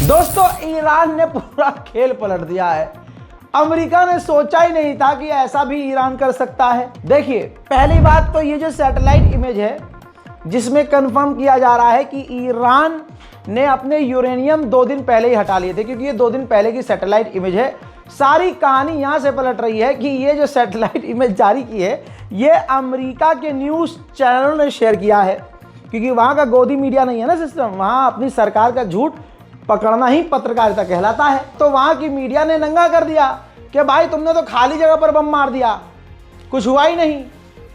दोस्तों, ईरान ने पूरा खेल पलट दिया है। अमेरिका ने सोचा ही नहीं था कि ऐसा भी ईरान कर सकता है। देखिए, पहली बात तो ये जो सैटेलाइट इमेज है जिसमें कंफर्म किया जा रहा है कि ईरान ने अपने यूरेनियम 2 दिन पहले ही हटा लिए थे, क्योंकि ये 2 दिन पहले की सैटेलाइट इमेज है। सारी कहानी यहां से पलट रही है कि ये जो सैटेलाइट इमेज जारी की है ये अमेरिका के न्यूज़ चैनलों ने शेयर किया है, क्योंकि वहां का गोदी मीडिया नहीं है ना सिस्टम। वहां अपनी सरकार का झूठ पकड़ना ही पत्रकारिता कहलाता है। तो वहां की मीडिया ने नंगा कर दिया कि भाई तुमने तो खाली जगह पर बम मार दिया, कुछ हुआ ही नहीं।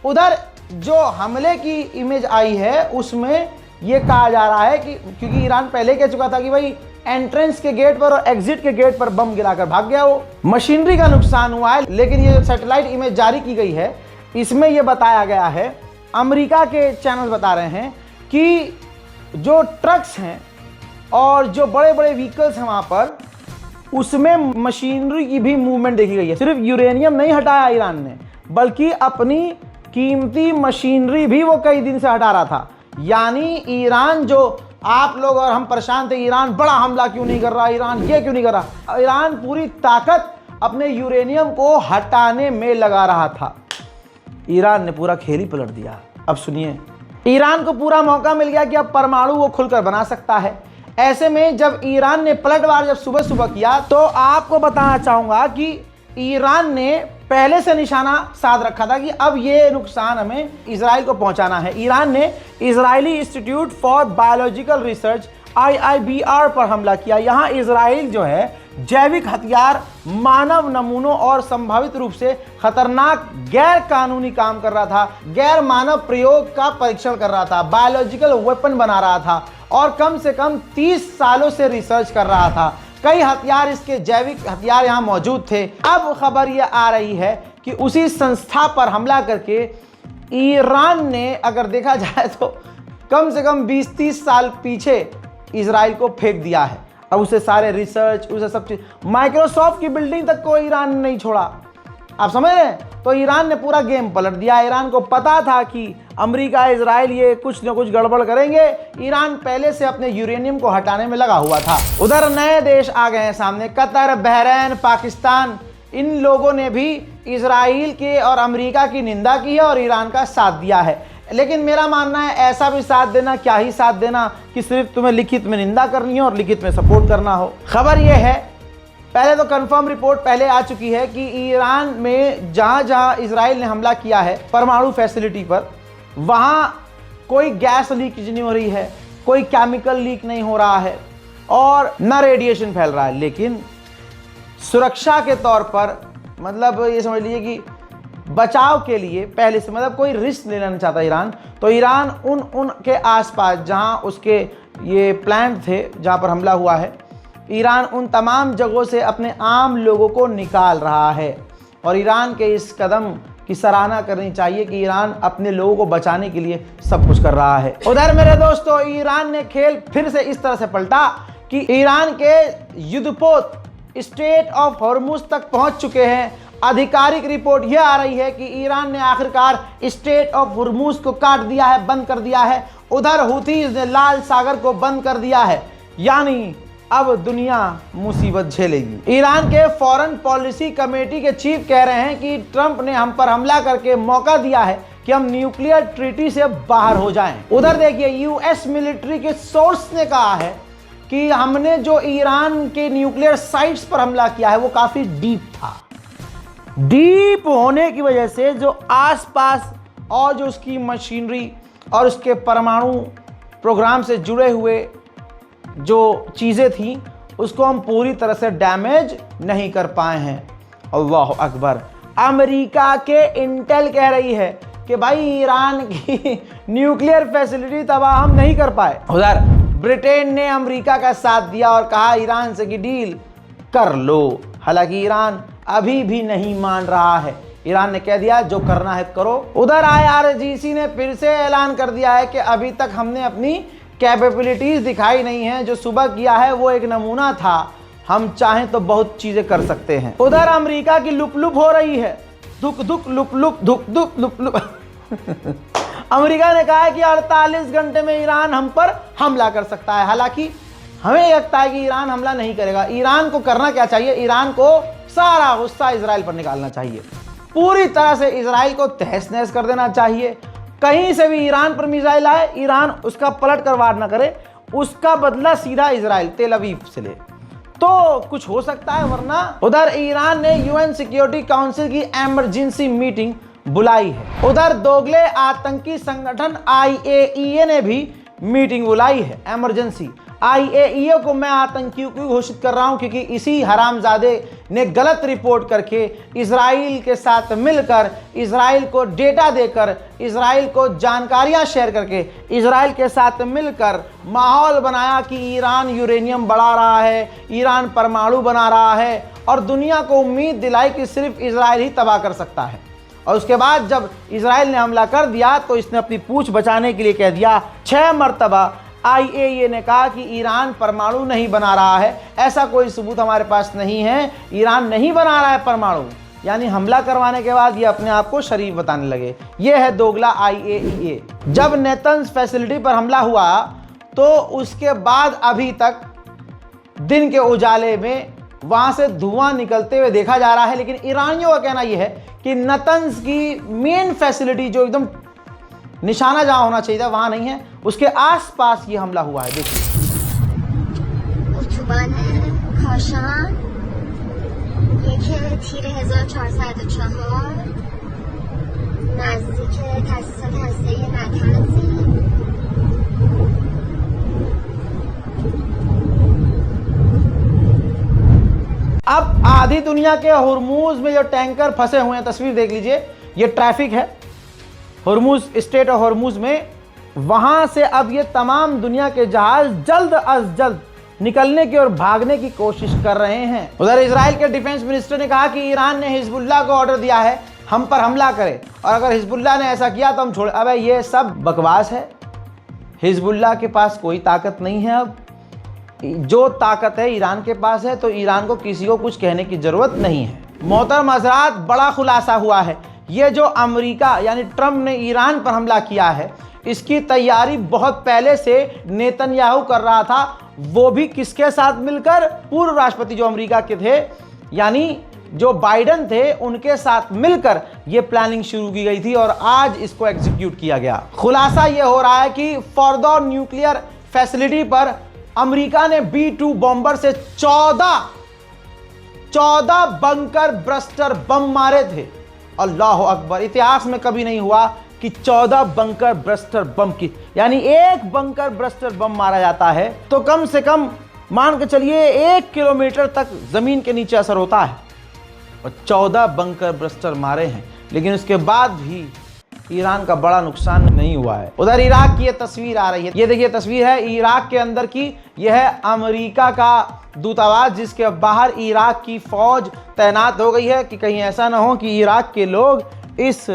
उधर जो हमले की इमेज आई है उसमें यह कहा जा रहा है कि क्योंकि ईरान पहले कह चुका था कि भाई एंट्रेंस के गेट पर और एग्जिट के गेट पर बम गिराकर भाग गया, वो मशीनरी का नुकसान हुआ है। लेकिन ये सैटेलाइट इमेज जारी की गई है इसमें यह बताया गया है, अमेरिका के चैनल बता रहे हैं कि जो ट्रक्स हैं और जो बड़े बड़े व्हीकल्स हैं वहां पर, उसमें मशीनरी की भी मूवमेंट देखी गई है। सिर्फ यूरेनियम नहीं हटाया ईरान ने, बल्कि अपनी कीमती मशीनरी भी वो कई दिन से हटा रहा था। यानी ईरान, जो आप लोग और हम परेशान थे ईरान बड़ा हमला क्यों नहीं कर रहा, ईरान ये क्यों नहीं कर रहा, ईरान पूरी ताकत अपने यूरेनियम को हटाने में लगा रहा था। ईरान ने पूरा खेल ही पलट दिया। अब सुनिए, ईरान को पूरा मौका मिल गया कि अब परमाणु वो खुलकर बना सकता है। ऐसे में जब ईरान ने पलटवार जब सुबह सुबह किया तो आपको बताना चाहूंगा कि ईरान ने पहले से निशाना साध रखा था कि अब ये नुकसान हमें इजराइल को पहुंचाना है। ईरान ने Israeli institute for biological research IIBR पर हमला किया। यहाँ इजराइल जो है जैविक हथियार, मानव नमूनों और संभावित रूप से खतरनाक गैर कानूनी काम कर रहा था, गैर मानव प्रयोग का परीक्षण कर रहा था, बायोलॉजिकल वेपन बना रहा था और कम से कम 30 सालों से रिसर्च कर रहा था। कई हथियार, इसके जैविक हथियार यहाँ मौजूद थे। अब खबर यह आ रही है कि उसी संस्था पर हमला करके ईरान ने, अगर देखा जाए तो कम से कम 20-30 साल पीछे इजराइल को फेंक दिया है। अब उसे सारे रिसर्च, उसे सब चीज, माइक्रोसॉफ्ट की बिल्डिंग तक को ईरान ने नहीं छोड़ा। आप समझ रहे हैं? तो ईरान ने पूरा गेम पलट दिया। ईरान को पता था कि अमेरिका, इजराइल ये कुछ न कुछ गड़बड़ करेंगे। ईरान पहले से अपने यूरेनियम को हटाने में लगा हुआ था। उधर नए देश आ गए हैं सामने, कतर, बहरीन, पाकिस्तान। इन लोगों ने भी इजराइल के और अमेरिका की निंदा की है और ईरान का साथ दिया है। लेकिन मेरा मानना है ऐसा भी साथ देना, क्या ही साथ देना कि सिर्फ तुम्हें लिखित में निंदा करनी हो और लिखित में सपोर्ट करना हो। खबर यह है, पहले तो कंफर्म रिपोर्ट पहले आ चुकी है कि ईरान में जहां जहां इजराइल ने हमला किया है परमाणु फैसिलिटी पर, वहां कोई गैस लीकेज नहीं हो रही है, कोई केमिकल लीक नहीं हो रहा है और न रेडिएशन फैल रहा है। लेकिन सुरक्षा के तौर पर, मतलब ये समझ लीजिए कि बचाव के लिए पहले से, मतलब कोई रिस्क नहीं लेना चाहता ईरान, तो ईरान उन के आसपास जहां उसके ये प्लांट थे जहां पर हमला हुआ है, ईरान उन तमाम जगहों से अपने आम लोगों को निकाल रहा है। और ईरान के इस कदम की सराहना करनी चाहिए कि ईरान अपने लोगों को बचाने के लिए सब कुछ कर रहा है। उधर मेरे दोस्तों, ईरान ने खेल फिर से इस तरह से पलटा कि ईरान के युद्धपोत स्ट्रेट ऑफ हॉर्मुज तक पहुंच चुके हैं। आधिकारिक रिपोर्ट यह आ रही है कि ईरान ने आखिरकार स्ट्रेट ऑफ हॉर्मुज को काट दिया है, बंद कर दिया है। उधर हुथीज ने लाल सागर को बंद कर दिया है। यानी अब दुनिया मुसीबत झेलेगी। ईरान के फॉरेन पॉलिसी कमेटी के चीफ कह रहे हैं कि ट्रंप ने हम पर हमला करके मौका दिया है कि हम न्यूक्लियर ट्रीटी से बाहर हो जाएं। उधर देखिए, यूएस मिलिट्री के सोर्स ने कहा है कि हमने जो ईरान के न्यूक्लियर साइट्स पर हमला किया है वो काफी डीप था। डीप होने की वजह से जो आसपास और जो उसकी मशीनरी और उसके परमाणु प्रोग्राम से जुड़े हुए जो चीज़ें थी उसको हम पूरी तरह से डैमेज नहीं कर पाए हैं। अल्लाह अकबर। अमेरिका के इंटेल कह रही है कि भाई ईरान की न्यूक्लियर फैसिलिटी तबाह हम नहीं कर पाए। उधर ब्रिटेन ने अमेरिका का साथ दिया और कहा ईरान से कि डील कर लो। हालांकि ईरान अभी भी नहीं मान रहा है। ईरान ने कह दिया जो करना है करो। उधर IRGC ने फिर से ऐलान कर दिया है कि अभी तक हमने अपनी कैपेबिलिटीज दिखाई नहीं है, जो सुबह किया है वो एक नमूना था, हम चाहें तो बहुत चीजें कर सकते हैं। उधर अमेरिका की लुप लुप हो रही है, दुख दुख लुप लुप धुक दुख लुप लुप अमेरिका ने कहा है कि 48 घंटे में ईरान हम पर हमला कर सकता है। हालांकि हमें लगता है कि ईरान हमला नहीं करेगा। ईरान को करना क्या चाहिए, ईरान को सारा गुस्सा इजराइल पर निकालना चाहिए, पूरी तरह से इजराइल को तहस नहस कर देना चाहिए। कहीं से भी ईरान पर मिसाइल आए, ईरान उसका पलट कर वार ना करे, उसका बदला सीधा इजराइल तेल अवीव से ले तो कुछ हो सकता है। वरना उधर ईरान ने यूएन सिक्योरिटी काउंसिल की इमरजेंसी मीटिंग बुलाई है। उधर दोगले आतंकी संगठन IAEA ने भी मीटिंग बुलाई है इमरजेंसी। IAEA को मैं आतंकियों को घोषित कर रहा हूं क्योंकि इसी हरामजादे ने गलत रिपोर्ट करके इजराइल के साथ मिलकर, इजराइल को डेटा देकर, इजराइल को जानकारियां शेयर करके, इजराइल के साथ मिलकर माहौल बनाया कि ईरान यूरेनियम बढ़ा रहा है, ईरान परमाणु बना रहा है और दुनिया को उम्मीद दिलाई कि सिर्फ इजराइल ही तबाह कर सकता है। और उसके बाद जब इजराइल ने हमला कर दिया तो इसने अपनी पूंछ बचाने के लिए कह दिया 6 मरतबा IAEA ने कहा कि ईरान परमाणु नहीं बना रहा है, ऐसा कोई सबूत हमारे पास नहीं है, ईरान नहीं बना रहा है परमाणु। यानी हमला करवाने के बाद ये अपने आप को शरीफ बताने लगे। ये है दोगला IAEA। जब नेतन्स फैसिलिटी पर हमला हुआ तो उसके बाद अभी तक दिन के उजाले में वहां से धुआं निकलते हुए देखा जा रहा है, लेकिन ईरानियों का कहना यह है कि नेतन्स की मेन फैसिलिटी जो एकदम निशाना जहां होना चाहिए था वहां नहीं है, उसके आसपास ये हमला हुआ है। देखिए अब आधी दुनिया के हुर्मुज में जो टैंकर फंसे हुए हैं, तस्वीर देख लीजिए, ये ट्रैफिक है हुर्मुज, स्टेट ऑफ हुर्मुज में। वहां से अब ये तमाम दुनिया के जहाज जल्द अज जल्द निकलने की और भागने की कोशिश कर रहे हैं। उधर इजराइल के डिफेंस मिनिस्टर ने कहा कि ईरान ने हिजबुल्लाह को ऑर्डर दिया है हम पर हमला करे, और अगर हिजबुल्लाह ने ऐसा किया तो हम छोड़। अब ये सब बकवास है, हिजबुल्लाह के पास कोई ताकत नहीं है। अब जो ताकत है ईरान के पास है, तो ईरान को किसी को कुछ कहने की जरूरत नहीं है। मोहतरम हज़रात, बड़ा खुलासा हुआ है। ये जो अमेरिका यानी ट्रंप ने ईरान पर हमला किया है, इसकी तैयारी बहुत पहले से नेतन्याहू कर रहा था, वो भी किसके साथ मिलकर, पूर्व राष्ट्रपति जो अमेरिका के थे यानी जो बाइडेन थे, उनके साथ मिलकर ये प्लानिंग शुरू की गई थी और आज इसको एग्जीक्यूट किया गया। खुलासा ये हो रहा है कि फॉर्दो न्यूक्लियर फैसिलिटी पर अमेरिका ने B-2 बॉम्बर से 14 बंकर ब्रस्टर बम मारे थे। अल्लाह अकबर, इतिहास में कभी नहीं हुआ कि 14 बंकर ब्रस्टर बम की, यानी एक बंकर ब्रस्टर बम मारा जाता है तो कम से कम मान के चलिए 1 किलोमीटर तक जमीन के नीचे असर होता है, और 14 बंकर ब्रस्टर मारे हैं, लेकिन उसके बाद भी ईरान का बड़ा नुकसान नहीं हुआ है। उधर इराक की ये तस्वीर आ रही है, ये देखिए तस्वीर है इराक के अंदर की। यह है अमेरिका का दूतावास जिसके बाहर इराक की फौज तैनात हो गई है कि कहीं ऐसा ना हो कि इराक के लोग इस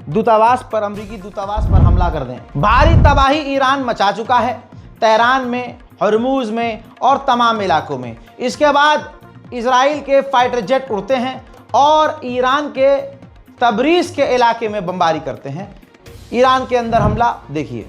दूतावास पर, अमेरिकी दूतावास पर हमला कर दें। भारी तबाही ईरान मचा चुका है तेहरान में, हरमुज में और तमाम इलाकों में। इसके बाद इजराइल के फाइटर जेट उड़ते हैं और ईरान के तबरीज के इलाके में बमबारी करते हैं। ईरान के अंदर हमला देखिए।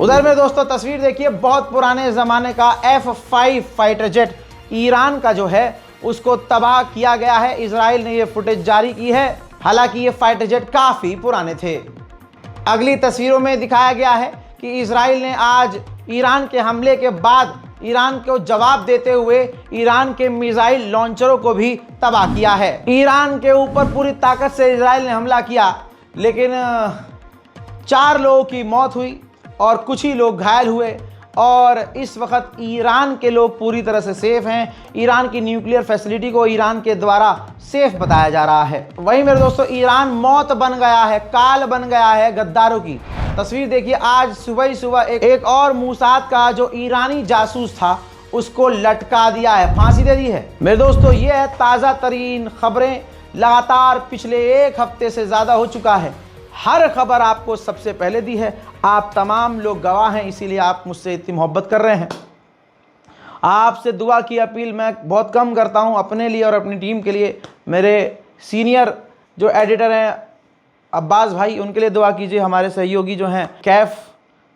उधर में दोस्तों तस्वीर देखिए, बहुत पुराने ज़माने का F-5 फाइटर जेट ईरान का जो है उसको तबाह किया गया है। इजराइल ने ये फुटेज जारी की है, हालांकि ये फाइटर जेट काफ़ी पुराने थे। अगली तस्वीरों में दिखाया गया है कि इजराइल ने आज ईरान के हमले के बाद ईरान को जवाब देते हुए ईरान के मिसाइल लॉन्चरों को भी तबाह किया है। ईरान के ऊपर पूरी ताकत से इजराइल ने हमला किया, लेकिन 4 लोगों की मौत हुई और कुछ ही लोग घायल हुए और इस वक्त ईरान के लोग पूरी तरह से सेफ हैं। ईरान की न्यूक्लियर फैसिलिटी को ईरान के द्वारा सेफ बताया जा रहा है। वहीं मेरे दोस्तों ईरान मौत बन गया है, काल बन गया है गद्दारों की। तस्वीर देखिए, आज सुबह ही सुबह एक और मूसाद का जो ईरानी जासूस था उसको लटका दिया है, फांसी दे दी है। मेरे दोस्तों ये है ताज़ा तरीन खबरें, लगातार पिछले 1 हफ्ते से ज़्यादा हो चुका है। हर खबर आपको सबसे पहले दी है। आप तमाम लोग गवाह हैं, इसीलिए आप मुझसे इतनी मोहब्बत कर रहे हैं। आपसे दुआ की अपील मैं बहुत कम करता हूं, अपने लिए और अपनी टीम के लिए। मेरे सीनियर जो एडिटर हैं अब्बास भाई, उनके लिए दुआ कीजिए। हमारे सहयोगी जो हैं कैफ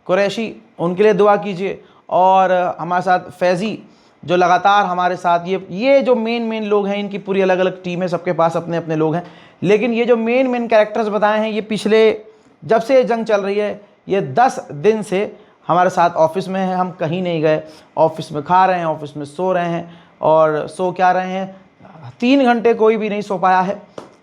कुरैशी, उनके लिए दुआ कीजिए। और हमारे साथ फैज़ी जो लगातार हमारे साथ, ये जो मेन लोग हैं, इनकी पूरी अलग अलग टीम है, सबके पास अपने अपने लोग हैं। लेकिन ये जो मेन कैरेक्टर्स बताए हैं, ये पिछले जब से ये जंग चल रही है, ये 10 दिन से हमारे साथ ऑफिस में है। हम कहीं नहीं गए, ऑफिस में खा रहे हैं, ऑफिस में सो रहे हैं। और सो क्या रहे हैं, 3 घंटे कोई भी नहीं सो पाया है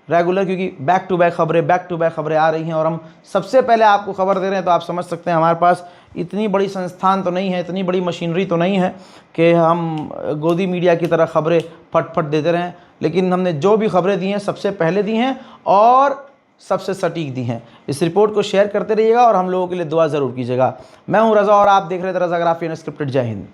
रेगुलर, क्योंकि बैक टू बैक खबरें आ रही हैं और हम सबसे पहले आपको खबर दे रहे हैं। तो आप समझ सकते हैं हमारे पास इतनी बड़ी संस्थान तो नहीं है, इतनी बड़ी मशीनरी तो नहीं है कि हम गोदी मीडिया की तरह खबरें फट देते रहें। लेकिन हमने जो भी खबरें दी हैं सबसे पहले दी हैं और सबसे सटीक दी हैं। इस रिपोर्ट को शेयर करते रहिएगा और हम लोगों के लिए दुआ ज़रूर कीजिएगा। मैं हूं रज़ा और आप देख रहे थे रज़ाग्राफी अनस्क्रिप्टेड। जय हिंद।